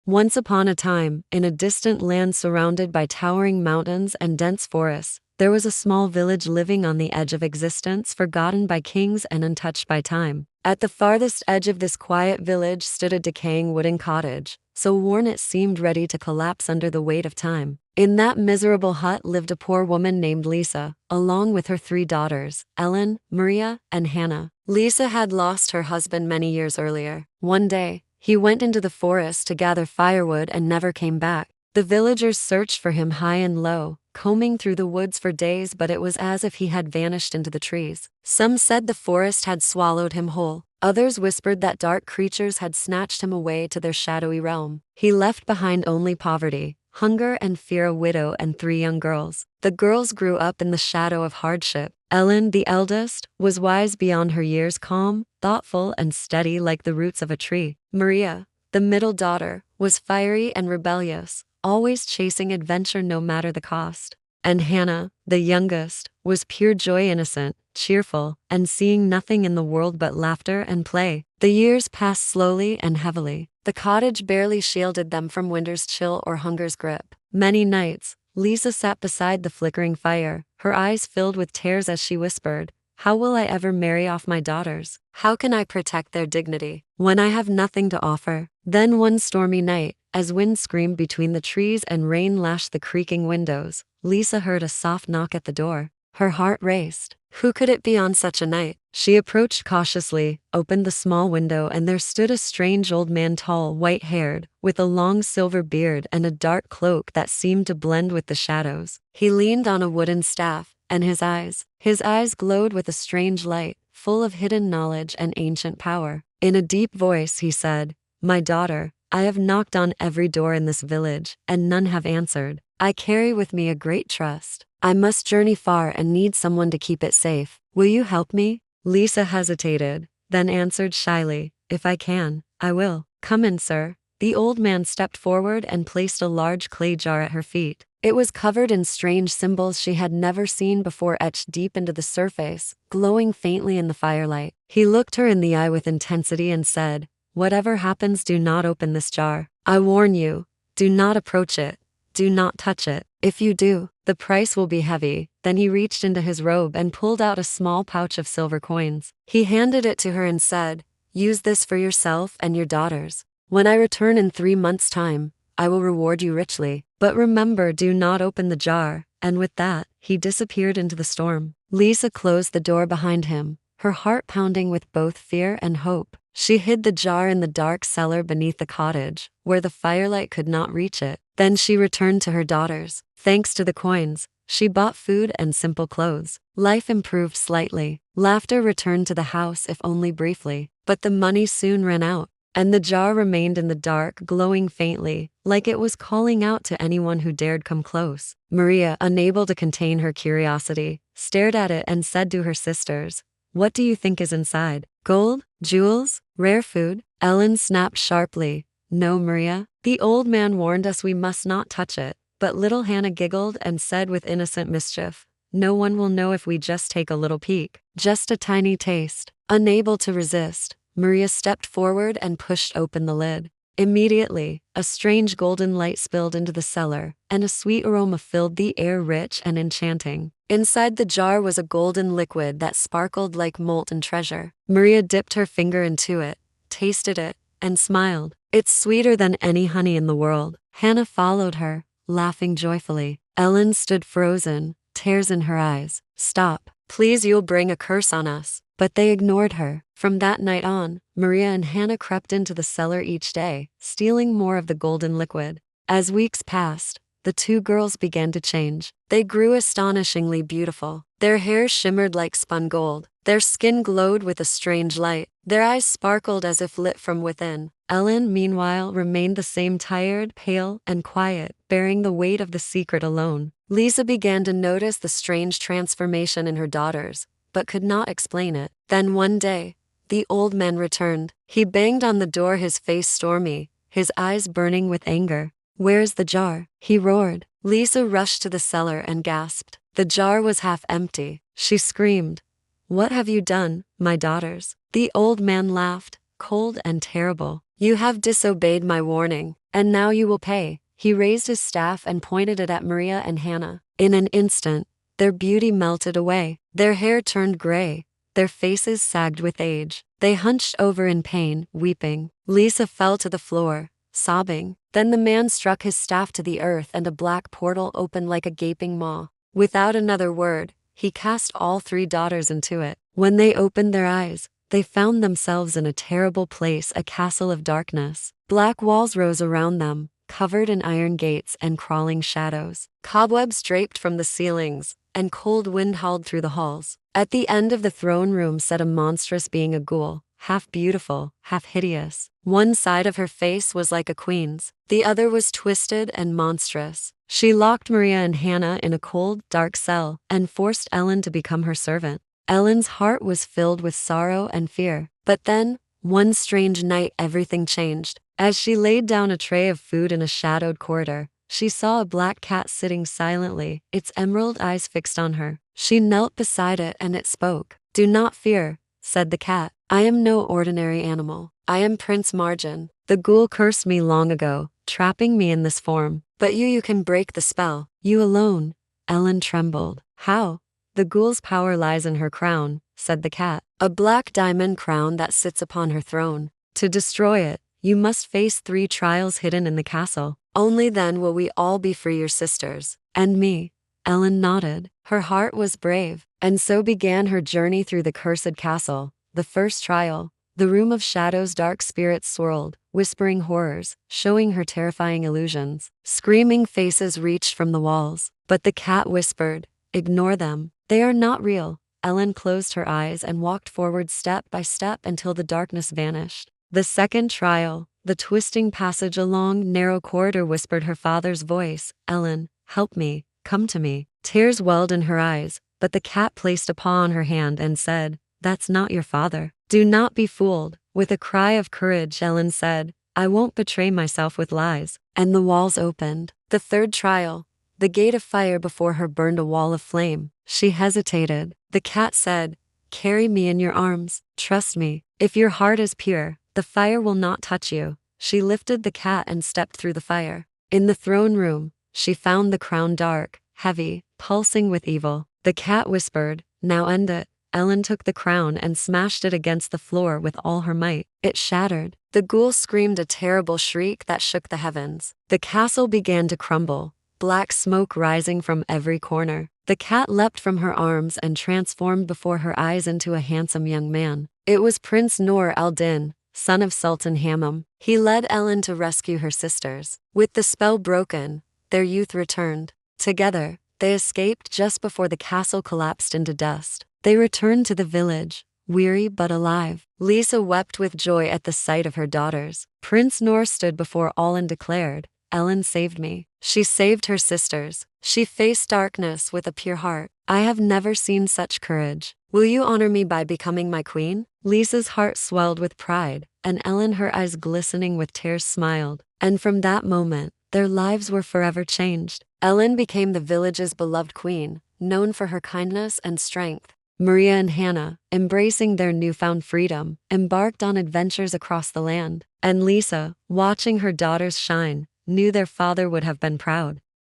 Once upon a time, in a distant land surrounded by towering mountains and dense forests, there was a small village living on the edge of existence, forgotten by kings and untouched by time. At the farthest edge of this quiet village stood a decaying wooden cottage, so worn it seemed ready to collapse under the weight of time. In that miserable hut lived a poor woman named Lisa, along with her 3 daughters, Ellen, Maria, and Hannah. Lisa had lost her husband many years earlier. One day, he went into the forest to gather firewood and never came back. The villagers searched for him high and low, combing through the woods for days, but it was as if he had vanished into the trees. Some said the forest had swallowed him whole. Others whispered that dark creatures had snatched him away to their shadowy realm. He left behind only poverty, hunger, and fear, a widow and 3 young girls. The girls grew up in the shadow of hardship. Ellen, the eldest, was wise beyond her years, calm, thoughtful, and steady like the roots of a tree. Maria, the middle daughter, was fiery and rebellious, always chasing adventure no matter the cost. And Hannah, the youngest, was pure joy, innocent, cheerful, and seeing nothing in the world but laughter and play. The years passed slowly and heavily. The cottage barely shielded them from winter's chill or hunger's grip. Many nights, Lisa sat beside the flickering fire, her eyes filled with tears as she whispered, "How will I ever marry off my daughters? How can I protect their dignity when I have nothing to offer?" Then one stormy night, as wind screamed between the trees and rain lashed the creaking windows, Lisa heard a soft knock at the door. Her heart raced. Who could it be on such a night? She approached cautiously, opened the small window, and there stood a strange old man, tall, white-haired, with a long silver beard and a dark cloak that seemed to blend with the shadows. He leaned on a wooden staff, and his eyes glowed with a strange light, full of hidden knowledge and ancient power. In a deep voice he said, "My daughter, I have knocked on every door in this village, and none have answered. I carry with me a great trust. I must journey far and need someone to keep it safe. Will you help me?" Lisa hesitated, then answered shyly, "If I can, I will." "Come in, sir." The old man stepped forward and placed a large clay jar at her feet. It was covered in strange symbols she had never seen before, etched deep into the surface, glowing faintly in the firelight. He looked her in the eye with intensity and said, "Whatever happens, do not open this jar. I warn you, do not approach it. Do not touch it. If you do, the price will be heavy." Then he reached into his robe and pulled out a small pouch of silver coins. He handed it to her and said, "Use this for yourself and your daughters. When I return in 3 months' time, I will reward you richly. But remember, do not open the jar." And with that, he disappeared into the storm. Lisa closed the door behind him, her heart pounding with both fear and hope. She hid the jar in the dark cellar beneath the cottage, where the firelight could not reach it. Then she returned to her daughters. Thanks to the coins, she bought food and simple clothes. Life improved slightly. Laughter returned to the house, if only briefly. But the money soon ran out, and the jar remained in the dark, glowing faintly, like it was calling out to anyone who dared come close. Maria, unable to contain her curiosity, stared at it and said to her sisters, "What do you think is inside? Gold? Jewels? Rare food?" Ellen snapped sharply, "No, Maria. The old man warned us we must not touch it." But little Hannah giggled and said with innocent mischief, "No one will know if we just take a little peek. Just a tiny taste." Unable to resist, Maria stepped forward and pushed open the lid. Immediately, a strange golden light spilled into the cellar, and a sweet aroma filled the air, rich and enchanting. Inside the jar was a golden liquid that sparkled like molten treasure. Maria dipped her finger into it, tasted it, and smiled. "It's sweeter than any honey in the world." Hannah followed her, laughing joyfully. Ellen stood frozen, tears in her eyes. "Stop, please, you'll bring a curse on us." But they ignored her. From that night on, Maria and Hannah crept into the cellar each day, stealing more of the golden liquid. As weeks passed, the 2 girls began to change. They grew astonishingly beautiful. Their hair shimmered like spun gold. Their skin glowed with a strange light. Their eyes sparkled as if lit from within. Ellen, meanwhile, remained the same, tired, pale, and quiet, bearing the weight of the secret alone. Lisa began to notice the strange transformation in her daughters, but could not explain it. Then one day, the old man returned. He banged on the door, his face stormy, his eyes burning with anger. "Where's the jar?" he roared. Lisa rushed to the cellar and gasped. The jar was half empty. She screamed, "What have you done, my daughters?" The old man laughed, cold and terrible. You have disobeyed my warning, and now you will pay." He raised his staff and pointed it at Maria and Hannah. In an instant, their beauty melted away. Their hair turned gray. Their faces sagged with age. They hunched over in pain, weeping. Lisa fell to the floor, sobbing. Then the man struck his staff to the earth and a black portal opened like a gaping maw. Without another word, he cast all three daughters into it. When they opened their eyes, they found themselves in a terrible place, a castle of darkness. Black walls rose around them, covered in iron gates and crawling shadows. Cobwebs draped from the ceilings, and cold wind howled through the halls. At the end of the throne room sat a monstrous being, a ghoul, half beautiful, half hideous. One side of her face was like a queen's, the other was twisted and monstrous. She locked Maria and Hannah in a cold, dark cell and forced Ellen to become her servant. Ellen's heart was filled with sorrow and fear. But then, one strange night, everything changed. As she laid down a tray of food in a shadowed corridor, she saw a black cat sitting silently, its emerald eyes fixed on her. She knelt beside it and it spoke. "Do not fear," said the cat. "I am no ordinary animal. I am Prince Margin. The ghoul cursed me long ago, trapping me in this form. But you can break the spell. You alone." Ellen trembled. "How?" "The ghoul's power lies in her crown," said the cat. "A black diamond crown that sits upon her throne. To destroy it, you must face 3 trials hidden in the castle. Only then will we all be free, your sisters. And me." Ellen nodded. Her heart was brave. And so began her journey through the cursed castle. The first trial. The room of shadows, dark spirits swirled, whispering horrors, showing her terrifying illusions. Screaming faces reached from the walls. But the cat whispered, "Ignore them. They are not real." Ellen closed her eyes and walked forward step by step until the darkness vanished. The second trial. The twisting passage along narrow corridor whispered her father's voice, "Ellen, help me, come to me." Tears welled in her eyes, but the cat placed a paw on her hand and said, "That's not your father. Do not be fooled." With a cry of courage, Ellen said, "I won't betray myself with lies." And the walls opened. The third trial. The gate of fire before her burned a wall of flame. She hesitated. The cat said, "Carry me in your arms. Trust me. If your heart is pure, the fire will not touch you." She lifted the cat and stepped through the fire. In the throne room, she found the crown dark, heavy, pulsing with evil. The cat whispered, "Now end it." Ellen took the crown and smashed it against the floor with all her might. It shattered. The ghoul screamed a terrible shriek that shook the heavens. The castle began to crumble, black smoke rising from every corner. The cat leapt from her arms and transformed before her eyes into a handsome young man. It was Prince Nur al-Din, son of Sultan Hammam. He led Ellen to rescue her sisters. With the spell broken, their youth returned. Together, they escaped just before the castle collapsed into dust. They returned to the village, weary but alive. Lisa wept with joy at the sight of her daughters. Prince Nur stood before all and declared, "Ellen saved me. She saved her sisters. She faced darkness with a pure heart. I have never seen such courage. Will you honor me by becoming my queen?" Lisa's heart swelled with pride, and Ellen, her eyes glistening with tears, smiled. And from that moment, their lives were forever changed. Ellen became the village's beloved queen, known for her kindness and strength. Maria and Hannah, embracing their newfound freedom, embarked on adventures across the land. And Lisa, watching her daughters shine, knew their father would have been proud.